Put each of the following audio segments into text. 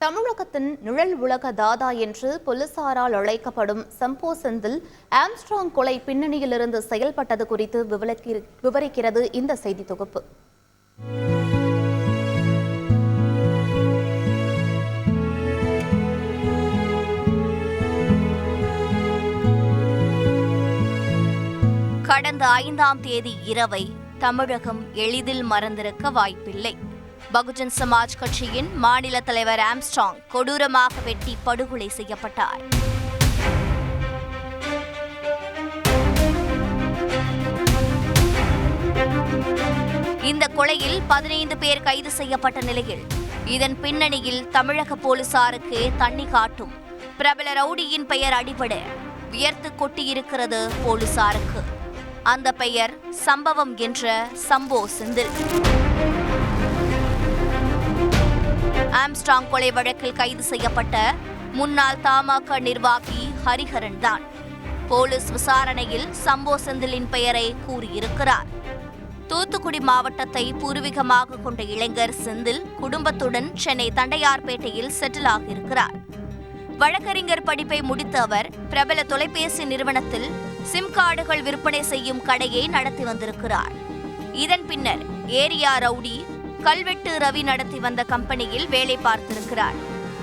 தமிழகத்தின் நிழல் உலக தாதா என்று போலீசாரால் அழைக்கப்படும் சம்போ செந்தில் ஆம்ஸ்ட்ராங் கொலை பின்னணியிலிருந்து செயல்பட்டது குறித்து விவரிக்கிறது இந்த செய்தி தொகுப்பு. கடந்த 5ஆம் தேதி இரவை தமிழகம் எளிதில் மறந்திருக்க வாய்ப்பில்லை. பகுஜன் சமாஜ் கட்சியின் மாநில தலைவர் ஆம்ஸ்ட்ராங் கொடூரமாக வெட்டி படுகொலை செய்யப்பட்டார். இந்த கொலையில் 15 பேர் கைது செய்யப்பட்ட நிலையில் இதன் பின்னணியில் தமிழக போலீசாருக்கு தண்ணி காட்டும் பிரபல ரவுடியின் பெயர் அடிபட வியர்த்து கொட்டியிருக்கிறது போலீசாருக்கு. அந்த பெயர் சம்பவம் என்ற சம்போ செந்தில். ஆம்ஸ்ட்ராங் கொலை வழக்கில் கைது செய்யப்பட்ட முன்னாள் தமாக நிர்வாகி ஹரிஹரன் தான் போலீஸ் விசாரணையில் சம்போ செந்திலின் பெயரை கூறியிருக்கிறார். தூத்துக்குடி மாவட்டத்தை பூர்வீகமாக கொண்ட இளைஞர் செந்தில் குடும்பத்துடன் சென்னை தண்டையார்பேட்டையில் செட்டில் ஆகியிருக்கிறார். வழக்கறிஞர் படிப்பை முடித்த அவர் பிரபல தொலைபேசி நிறுவனத்தில் சிம் கார்டுகள் விற்பனை செய்யும் கடையை நடத்தி வந்திருக்கிறார். இதன் பின்னர் ஏரியா ரவுடி கல்வெட்டு ரவி நடத்தி வந்த கம்பெனியில் வேலை பார்த்திருக்கிறார்.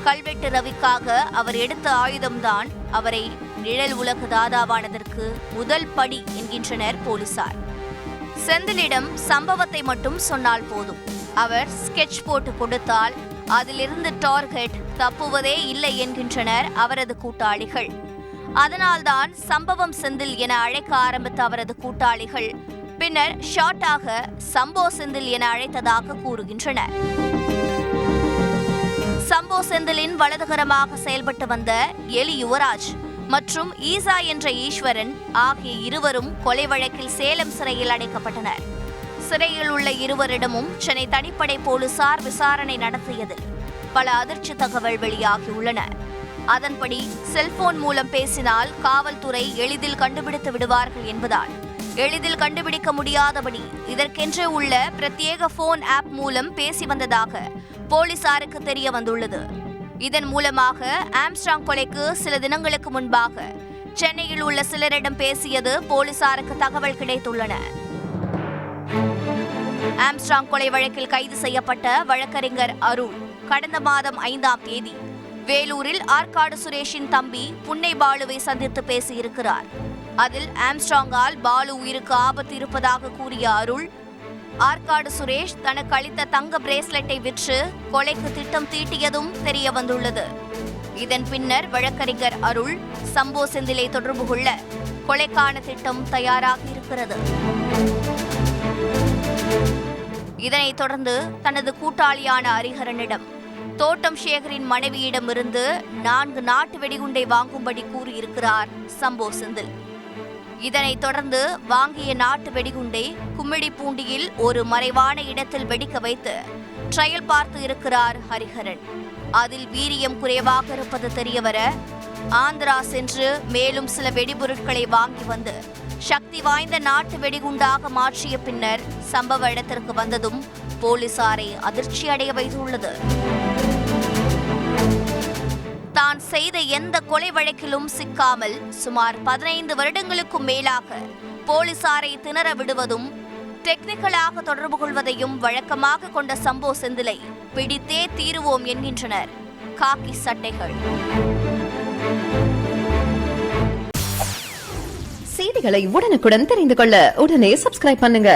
கல்வெட்டு ரவிக்காக அவர் எடுத்த ஆயுதம்தான் அவரை நிழல் உலக தாதாவானதற்கு முதல் படி என்கின்றனர் போலீசார். செந்திலிடம் சம்பவத்தை மட்டும் சொன்னால் போதும், அவர் ஸ்கெட்ச் போட்டு கொடுத்தால் அதிலிருந்து டார்கெட் தப்புவதே இல்லை என்கின்றனர் அவரது கூட்டாளிகள். அதனால்தான் சம்பவம் செந்தில் என அழைக்க ஆரம்பித்த அவரது கூட்டாளிகள் பின்னர் ஷார்ட்டாக சம்போ செந்தில் என அழைத்ததாக கூறுகின்றனர். சம்போ செந்திலின் வலதுகரமாக செயல்பட்டு வந்த எலி யுவராஜ் மற்றும் ஈசா என்ற ஈஸ்வரன் ஆகிய இருவரும் கொலை வழக்கில் சேலம் சிறையில் அடைக்கப்பட்டனர். சிறையில் உள்ள இருவரிடமும் சென்னை தனிப்படை போலீசார் விசாரணை நடத்தியதில் பல அதிர்ச்சி தகவல் வெளியாகியுள்ளன. அதன்படி செல்போன் மூலம் பேசினால் காவல்துறை எளிதில் கண்டுபிடித்து விடுவார்கள் என்பதால் எளிதில் கண்டுபிடிக்க முடியாதபடி இதற்கென்று உள்ள பிரத்யேக போன் ஆப் மூலம் பேசி வந்ததாக போலீசாருக்கு தெரிய வந்துள்ளது. இதன் மூலமாக ஆம்ஸ்ட்ராங் கொலைக்கு சில தினங்களுக்கு முன்பாக சென்னையில் உள்ள சிலரிடம் பேசியது போலீசாருக்கு தகவல் கிடைத்துள்ளன. ஆம்ஸ்ட்ராங் கொலை வழக்கில் கைது செய்யப்பட்ட வழக்கறிஞர் அருள் கடந்த மாதம் 5ஆம் தேதி வேலூரில் ஆற்காடு சுரேஷின் தம்பி புன்னை பாலுவை சந்தித்து பேசியிருக்கிறார். அதில் ஆம்ஸ்ட்ராங்கால் பாலு உயிருக்கு ஆபத்து இருப்பதாக கூறிய அருள், ஆற்காடு சுரேஷ் தனக்கு அளித்த தங்க பிரேஸ்லெட்டை விற்று கொலைக்கு திட்டம் தீட்டியதும் தெரிய வந்துள்ளது. இதன் பின்னர் வழக்கறிஞர் அருள் சம்போ செந்திலை தொடர்பு கொள்ள கொலைக்கான திட்டம் தயாராகி இருக்கிறது. இதனைத் தொடர்ந்து தனது கூட்டாளியான ஹரிஹரனிடம் தோட்டம் சேகரின் மனைவியிடமிருந்து 4 நாட்டு வெடிகுண்டை வாங்கும்படி கூறியிருக்கிறார் சம்போ செந்தில். இதனைத் தொடர்ந்து வாங்கிய நாட்டு வெடிகுண்டை கும்மிடிப்பூண்டியில் ஒரு மறைவான இடத்தில் வெடிக்க வைத்து ட்ரையல் பார்த்து இருக்கிறார் ஹரிஹரன். அதில் வீரியம் குறைவாக இருப்பது தெரியவர ஆந்திரா சென்று மேலும் சில வெடிபொருட்களை வாங்கி வந்து சக்தி வாய்ந்த நாட்டு வெடிகுண்டாக மாற்றிய பின்னர் சம்பவ இடத்திற்கு வந்ததும் போலீசாரை அதிர்ச்சி அடைய வைத்துள்ளது. தான் செய்த எந்த கொலை வழக்கிலும் சிக்காமல் சுமார் 15 வருடங்களுக்கும் மேலாக போலீசாரை திணற விடுவதும் டெக்னிக்கலாக தொடர்பு கொள்வதையும் வழக்கமாக கொண்ட சம்போ செந்திலை பிடித்தே தீருவோம் என்கின்றனர் காக்கி சட்டைகள். செய்திகளை உடனுக்குடன் தெரிந்து கொள்ள உடனே சப்ஸ்கிரைப் பண்ணுங்க.